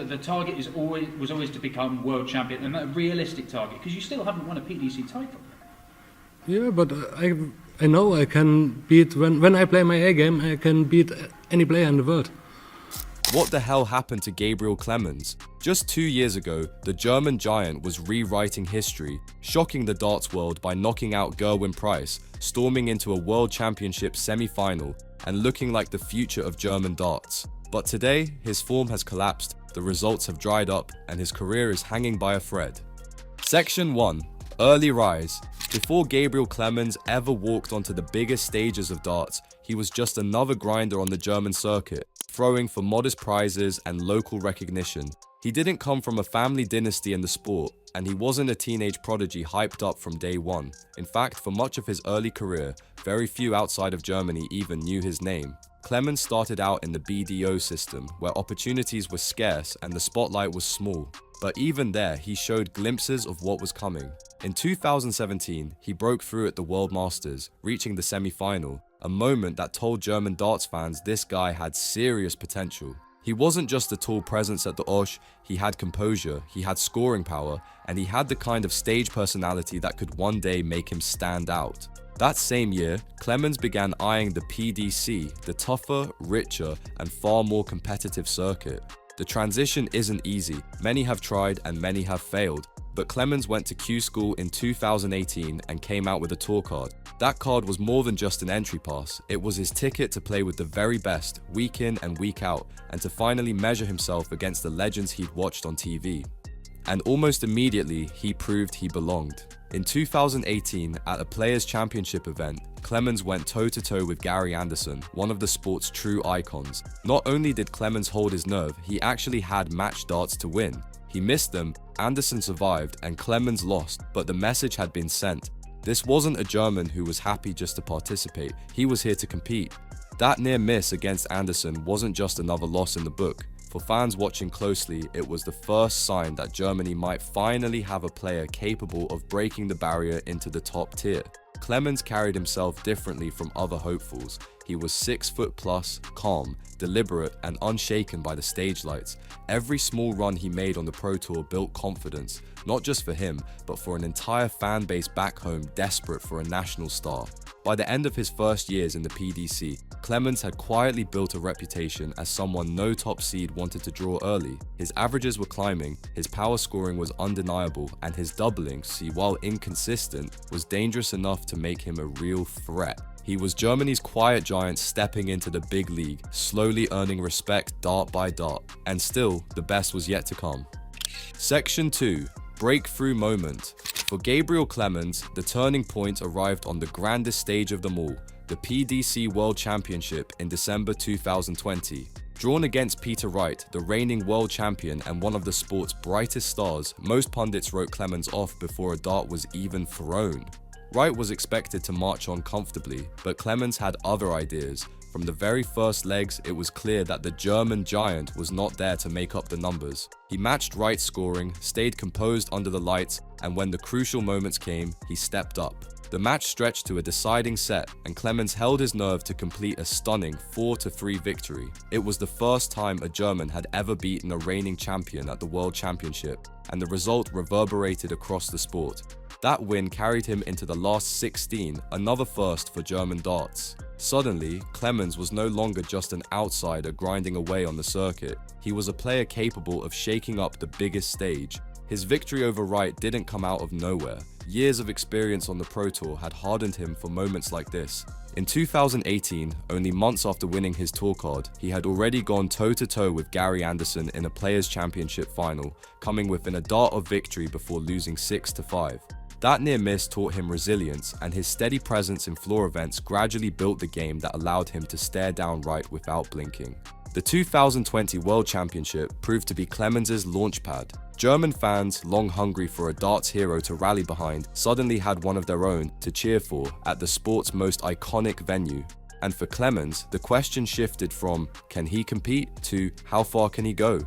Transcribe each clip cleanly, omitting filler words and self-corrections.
the target was always to become world champion, and a realistic target, because you still haven't won a PDC title. Yeah, but I know I can beat, when I play my A game, I can beat any player in the world. What the hell happened to Gabriel Clemens? Just 2 years ago, the German giant was rewriting history, shocking the darts world by knocking out Gerwyn Price, storming into a world championship semi-final, and looking like the future of German darts. But today, his form has collapsed, the results have dried up, and his career is hanging by a thread. Section 1. Early rise. Before Gabriel Clemens ever walked onto the biggest stages of darts, he was just another grinder on the German circuit, throwing for modest prizes and local recognition. He didn't come from a family dynasty in the sport, and he wasn't a teenage prodigy hyped up from day one. In fact, for much of his early career, very few outside of Germany even knew his name. Clemens started out in the BDO system, where opportunities were scarce and the spotlight was small. But even there, he showed glimpses of what was coming. In 2017, he broke through at the World Masters, reaching the semi-final, a moment that told German darts fans this guy had serious potential. He wasn't just a tall presence at the Osh, he had composure, he had scoring power, and he had the kind of stage personality that could one day make him stand out. That same year, Clemens began eyeing the PDC, the tougher, richer, and far more competitive circuit. The transition isn't easy, many have tried and many have failed, but Clemens went to Q School in 2018 and came out with a tour card. That card was more than just an entry pass, it was his ticket to play with the very best, week in and week out, and to finally measure himself against the legends he'd watched on TV. And almost immediately, he proved he belonged. In 2018, at a Players' Championship event, Clemens went toe-to-toe with Gary Anderson, one of the sport's true icons. Not only did Clemens hold his nerve, he actually had match darts to win. He missed them, Anderson survived, and Clemens lost, but the message had been sent. This wasn't a German who was happy just to participate, he was here to compete. That near miss against Anderson wasn't just another loss in the book. For fans watching closely, it was the first sign that Germany might finally have a player capable of breaking the barrier into the top tier. Clemens carried himself differently from other hopefuls. He was 6 foot plus, calm, deliberate, and unshaken by the stage lights. Every small run he made on the Pro Tour built confidence, not just for him, but for an entire fan base back home desperate for a national star. By the end of his first years in the PDC, Clemens had quietly built a reputation as someone no top seed wanted to draw early. His averages were climbing, his power scoring was undeniable, and his doubling, while inconsistent, was dangerous enough to make him a real threat. He was Germany's quiet giant stepping into the big league, slowly earning respect dart by dart, and still, the best was yet to come. Section 2. Breakthrough moment. For Gabriel Clemens, the turning point arrived on the grandest stage of them all, the PDC World Championship in December 2020. Drawn against Peter Wright, the reigning world champion and one of the sport's brightest stars, most pundits wrote Clemens off before a dart was even thrown. Wright was expected to march on comfortably, but Clemens had other ideas. From the very first legs, it was clear that the German giant was not there to make up the numbers. He matched Wright's scoring, stayed composed under the lights, and when the crucial moments came, he stepped up. The match stretched to a deciding set, and Clemens held his nerve to complete a stunning 4-3 victory. It was the first time a German had ever beaten a reigning champion at the World Championship, and the result reverberated across the sport. That win carried him into the last 16, another first for German darts. Suddenly, Clemens was no longer just an outsider grinding away on the circuit. He was a player capable of shaking up the biggest stage. His victory over Wright didn't come out of nowhere. Years of experience on the Pro Tour had hardened him for moments like this. In 2018, only months after winning his tour card, he had already gone toe-to-toe with Gary Anderson in a Players' Championship final, coming within a dart of victory before losing 6-5. That near miss taught him resilience, and his steady presence in floor events gradually built the game that allowed him to stare down Wright without blinking. The 2020 World Championship proved to be Clemens' launchpad. German fans, long hungry for a darts hero to rally behind, suddenly had one of their own to cheer for at the sport's most iconic venue. And for Clemens, the question shifted from can he compete to how far can he go?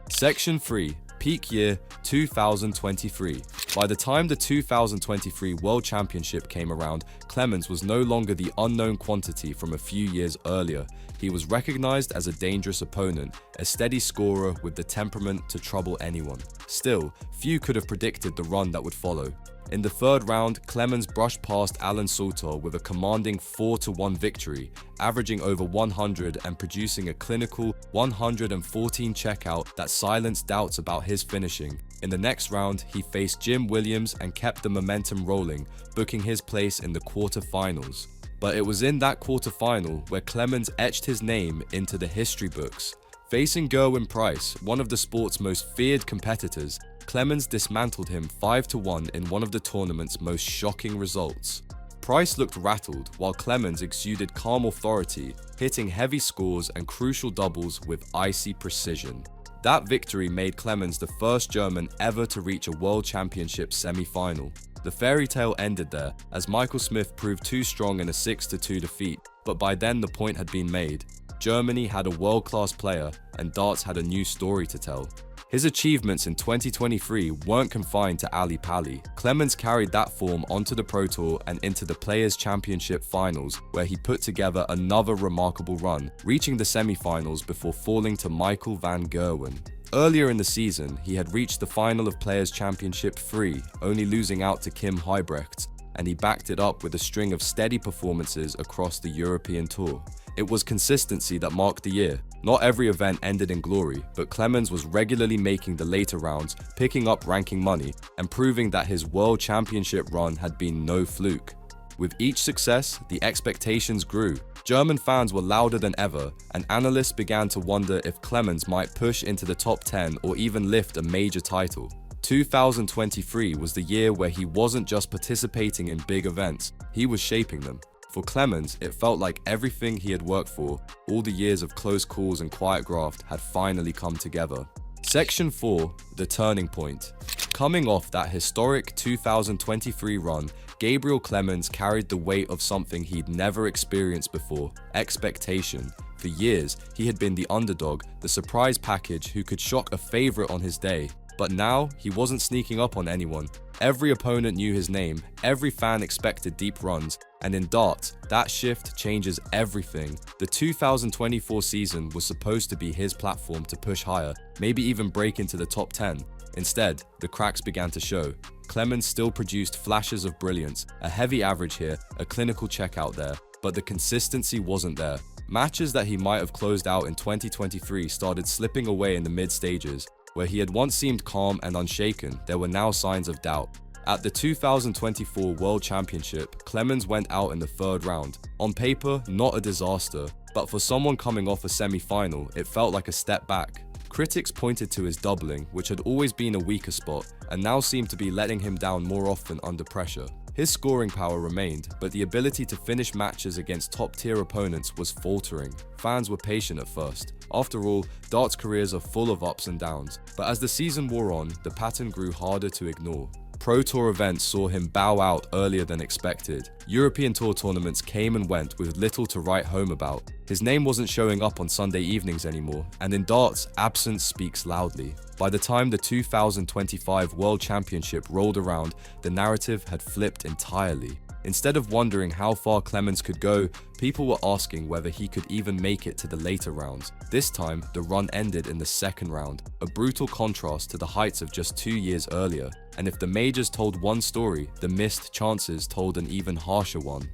Section 3. Peak year 2023. By the time the 2023 World Championship came around, Clemens was no longer the unknown quantity from a few years earlier. He was recognized as a dangerous opponent, a steady scorer with the temperament to trouble anyone. Still, few could have predicted the run that would follow. In the third round, Clemens brushed past Alan Salter with a commanding 4-1 victory, averaging over 100 and producing a clinical 114 checkout that silenced doubts about his finishing. In the next round, he faced Jim Williams and kept the momentum rolling, booking his place in the quarterfinals. But it was in that quarterfinal where Clemens etched his name into the history books. Facing Gerwyn Price, one of the sport's most feared competitors, Clemens dismantled him 5-1 in one of the tournament's most shocking results. Price looked rattled, while Clemens exuded calm authority, hitting heavy scores and crucial doubles with icy precision. That victory made Clemens the first German ever to reach a World Championship semi-final. The fairy tale ended there, as Michael Smith proved too strong in a 6-2 defeat, but by then the point had been made. Germany had a world-class player, and darts had a new story to tell. His achievements in 2023 weren't confined to Ali Pali. Clemens carried that form onto the Pro Tour and into the Players' Championship finals, where he put together another remarkable run, reaching the semi-finals before falling to Michael van Gerwen. Earlier in the season, he had reached the final of Players' Championship 3, only losing out to Kim Huybrechts, and he backed it up with a string of steady performances across the European Tour. It was consistency that marked the year. Not every event ended in glory, but Clemens was regularly making the later rounds, picking up ranking money, and proving that his World Championship run had been no fluke. With each success, the expectations grew. German fans were louder than ever, and analysts began to wonder if Clemens might push into the top 10 or even lift a major title. 2023 was the year where he wasn't just participating in big events, he was shaping them. For Clemens, it felt like everything he had worked for, all the years of close calls and quiet graft, had finally come together. Section 4, the turning point. Coming off that historic 2023 run, Gabriel Clemens carried the weight of something he'd never experienced before: expectation. For years, he had been the underdog, the surprise package who could shock a favorite on his day. But now, he wasn't sneaking up on anyone. Every opponent knew his name, every fan expected deep runs, and in darts, that shift changes everything. The 2024 season was supposed to be his platform to push higher, maybe even break into the top 10. Instead, the cracks began to show. Clemens still produced flashes of brilliance, a heavy average here, a clinical checkout there, but the consistency wasn't there. Matches that he might have closed out in 2023 started slipping away in the mid-stages. Where he had once seemed calm and unshaken, there were now signs of doubt. At the 2024 World Championship, Clemens went out in the third round. On paper, not a disaster, but for someone coming off a semi-final, it felt like a step back. Critics pointed to his doubling, which had always been a weaker spot, and now seemed to be letting him down more often under pressure. His scoring power remained, but the ability to finish matches against top-tier opponents was faltering. Fans were patient at first. After all, darts careers are full of ups and downs, but as the season wore on, the pattern grew harder to ignore. Pro Tour events saw him bow out earlier than expected. European Tour tournaments came and went with little to write home about. His name wasn't showing up on Sunday evenings anymore, and in darts, absence speaks loudly. By the time the 2025 World Championship rolled around, the narrative had flipped entirely. Instead of wondering how far Clemens could go, people were asking whether he could even make it to the later rounds. This time, the run ended in the second round, a brutal contrast to the heights of just 2 years earlier. And if the majors told one story, the missed chances told an even harsher one.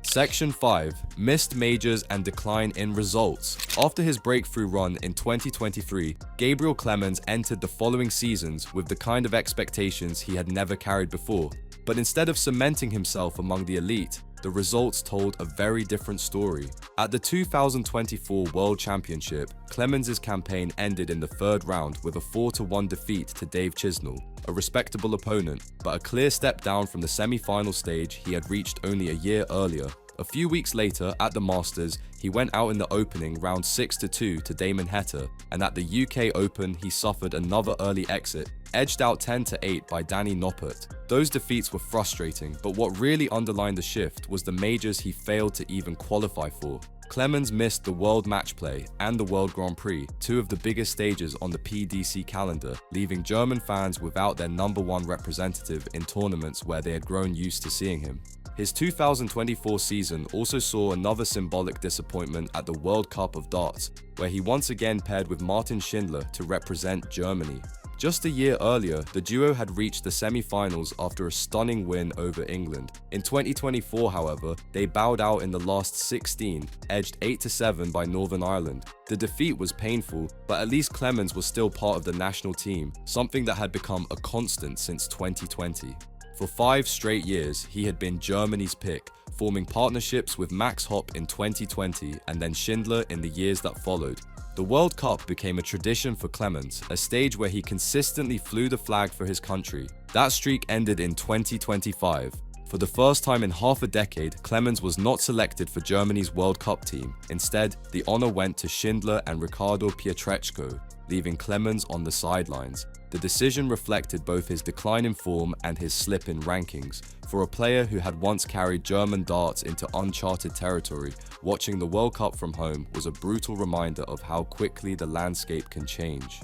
Section 5. Missed majors and decline in results. After his breakthrough run in 2023, Gabriel Clemens entered the following seasons with the kind of expectations he had never carried before. But instead of cementing himself among the elite, the results told a very different story. At the 2024 World Championship, Clemens' campaign ended in the third round with a 4-1 defeat to Dave Chisnall, a respectable opponent, but a clear step down from the semi-final stage he had reached only a year earlier. A few weeks later, at the Masters, he went out in the opening round 6-2 to Damon Heta, and at the UK Open he suffered another early exit, edged out 10-8 by Danny Noppert. Those defeats were frustrating, but what really underlined the shift was the majors he failed to even qualify for. Clemens missed the World Match Play and the World Grand Prix, two of the biggest stages on the PDC calendar, leaving German fans without their #1 representative in tournaments where they had grown used to seeing him. His 2024 season also saw another symbolic disappointment at the World Cup of Darts, where he once again paired with Martin Schindler to represent Germany. Just a year earlier, the duo had reached the semi-finals after a stunning win over England. In 2024, however, they bowed out in the last 16, edged 8-7 by Northern Ireland. The defeat was painful, but at least Clemens was still part of the national team, something that had become a constant since 2020. For 5 straight years, he had been Germany's pick, forming partnerships with Max Hopp in 2020 and then Schindler in the years that followed. The World Cup became a tradition for Clemens, a stage where he consistently flew the flag for his country. That streak ended in 2025. For the first time in half a decade, Clemens was not selected for Germany's World Cup team. Instead, the honor went to Schindler and Ricardo Pietreczko, leaving Clemens on the sidelines. The decision reflected both his decline in form and his slip in rankings. For a player who had once carried German darts into uncharted territory, watching the World Cup from home was a brutal reminder of how quickly the landscape can change.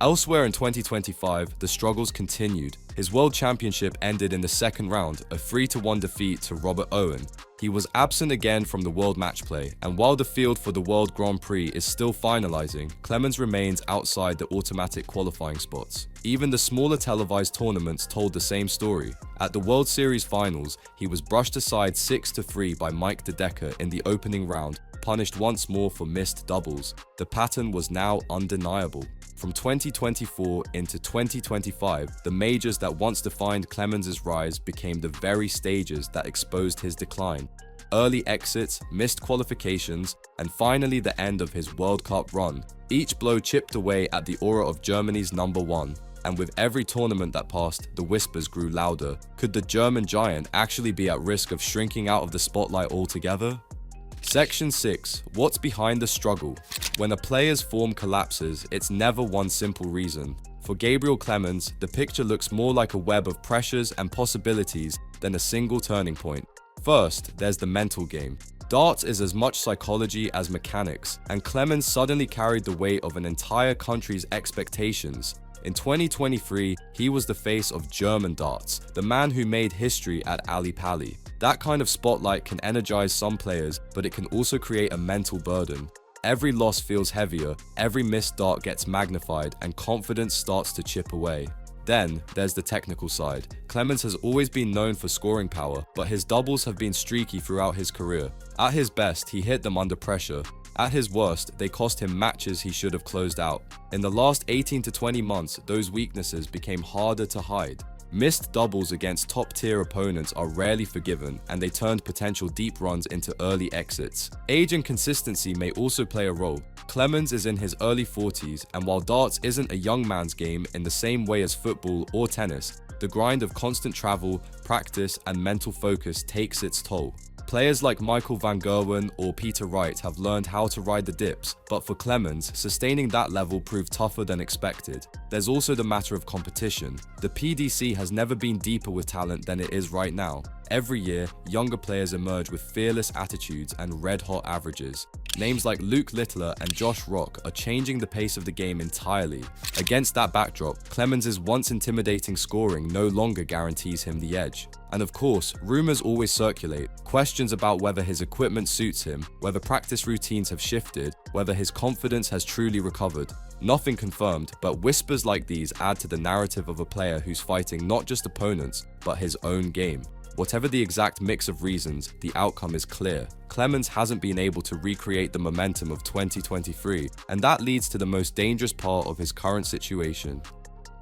Elsewhere in 2025, the struggles continued. His World Championship ended in the second round, a 3-1 defeat to Robert Owen. He was absent again from the World Match Play, and while the field for the World Grand Prix is still finalizing, Clemens remains outside the automatic qualifying spots. Even the smaller televised tournaments told the same story. At the World Series Finals, he was brushed aside 6-3 by Mike De Decker in the opening round, punished once more for missed doubles. The pattern was now undeniable. From 2024 into 2025, the majors that once defined Clemens' rise became the very stages that exposed his decline. Early exits, missed qualifications, and finally the end of his World Cup run. Each blow chipped away at the aura of Germany's #1. And with every tournament that passed, the whispers grew louder. Could the German giant actually be at risk of shrinking out of the spotlight altogether? Section 6. What's behind the struggle? When a player's form collapses, it's never one simple reason. For Gabriel Clemens, the picture looks more like a web of pressures and possibilities than a single turning point. First, there's the mental game. Darts is as much psychology as mechanics, and Clemens suddenly carried the weight of an entire country's expectations. In 2023, he was the face of German darts, the man who made history at Ali Pali. That kind of spotlight can energize some players, but it can also create a mental burden. Every loss feels heavier, every missed dart gets magnified, and confidence starts to chip away. Then, there's the technical side. Clemens has always been known for scoring power, but his doubles have been streaky throughout his career. At his best, he hit them under pressure. At his worst, they cost him matches he should have closed out. In the last 18 to 20 months, those weaknesses became harder to hide. Missed doubles against top-tier opponents are rarely forgiven, and they turned potential deep runs into early exits. Age and consistency may also play a role. Clemens is in his early 40s, and while darts isn't a young man's game in the same way as football or tennis, the grind of constant travel, practice, and mental focus takes its toll. Players like Michael van Gerwen or Peter Wright have learned how to ride the dips, but for Clemens, sustaining that level proved tougher than expected. There's also the matter of competition. The PDC has never been deeper with talent than it is right now. Every year, younger players emerge with fearless attitudes and red-hot averages. Names like Luke Littler and Josh Rock are changing the pace of the game entirely. Against that backdrop, Clemens' once intimidating scoring no longer guarantees him the edge. And of course, rumors always circulate. Questions about whether his equipment suits him, whether practice routines have shifted, whether his confidence has truly recovered. Nothing confirmed, but whispers like these add to the narrative of a player who's fighting not just opponents, but his own game. Whatever the exact mix of reasons, the outcome is clear. Clemens hasn't been able to recreate the momentum of 2023, and that leads to the most dangerous part of his current situation.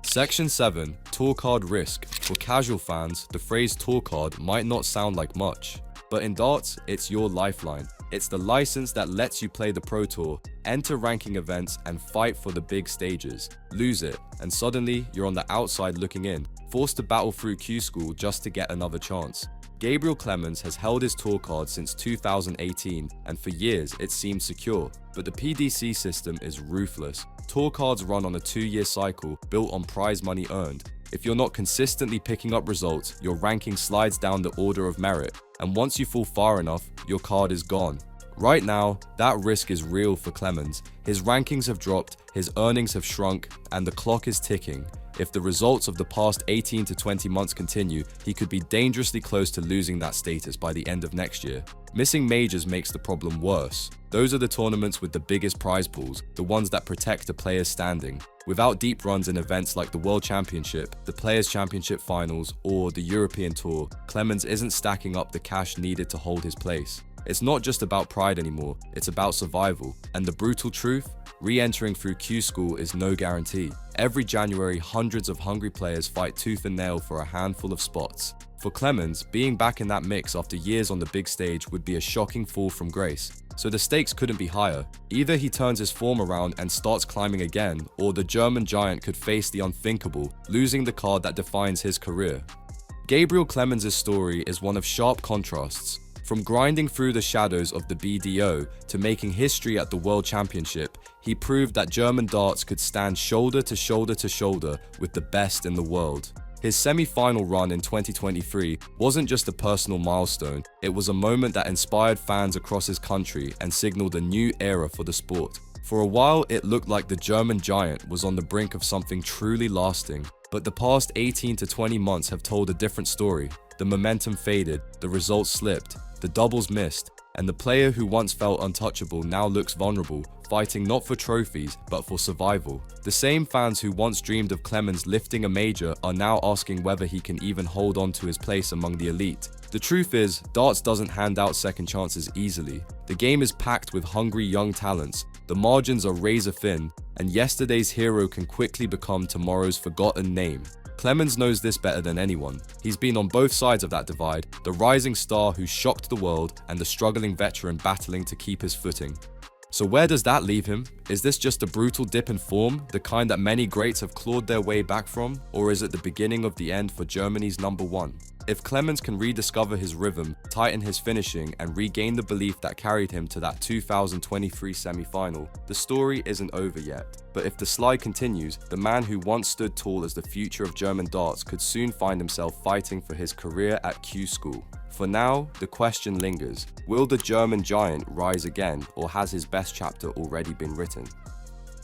Section 7. Tour Card Risk. For casual fans, the phrase tour card might not sound like much, but in darts, it's your lifeline. It's the license that lets you play the Pro Tour, enter ranking events, and fight for the big stages. Lose it, and suddenly you're on the outside looking in, forced to battle through Q School just to get another chance. Gabriel Clemens has held his tour card since 2018, and for years it seemed secure, but the PDC system is ruthless. Tour cards run on a 2-year cycle built on prize money earned. If you're not consistently picking up results, your ranking slides down the order of merit, and once you fall far enough, your card is gone. Right now, that risk is real for Clemens. His rankings have dropped, his earnings have shrunk, and the clock is ticking. If the results of the past 18 to 20 months continue, he could be dangerously close to losing that status by the end of next year. Missing majors makes the problem worse. Those are the tournaments with the biggest prize pools, the ones that protect a player's standing. Without deep runs in events like the World Championship, the Players' Championship Finals, or the European Tour, Clemens isn't stacking up the cash needed to hold his place. It's not just about pride anymore, it's about survival. And the brutal truth? Re-entering through Q School is no guarantee. Every January, hundreds of hungry players fight tooth and nail for a handful of spots. For Clemens, being back in that mix after years on the big stage would be a shocking fall from grace. So the stakes couldn't be higher. Either he turns his form around and starts climbing again, or the German giant could face the unthinkable, losing the card that defines his career. Gabriel Clemens' story is one of sharp contrasts. From grinding through the shadows of the BDO to making history at the World Championship, he proved that German darts could stand shoulder to shoulder to shoulder with the best in the world. His semi-final run in 2023 wasn't just a personal milestone, it was a moment that inspired fans across his country and signaled a new era for the sport. For a while, it looked like the German giant was on the brink of something truly lasting, but the past 18 to 20 months have told a different story. The momentum faded, the results slipped, the doubles missed, and the player who once felt untouchable now looks vulnerable, fighting not for trophies, but for survival. The same fans who once dreamed of Clemens lifting a major are now asking whether he can even hold on to his place among the elite. The truth is, darts doesn't hand out second chances easily. The game is packed with hungry young talents, the margins are razor thin, and yesterday's hero can quickly become tomorrow's forgotten name. Clemens knows this better than anyone. He's been on both sides of that divide, the rising star who shocked the world and the struggling veteran battling to keep his footing. So where does that leave him? Is this just a brutal dip in form, the kind that many greats have clawed their way back from, or is it the beginning of the end for Germany's #1? If Clemens can rediscover his rhythm, tighten his finishing, and regain the belief that carried him to that 2023 semi-final, the story isn't over yet. But if the slide continues, the man who once stood tall as the future of German darts could soon find himself fighting for his career at Q School. For now, the question lingers. Will the German giant rise again, or has his best chapter already been written?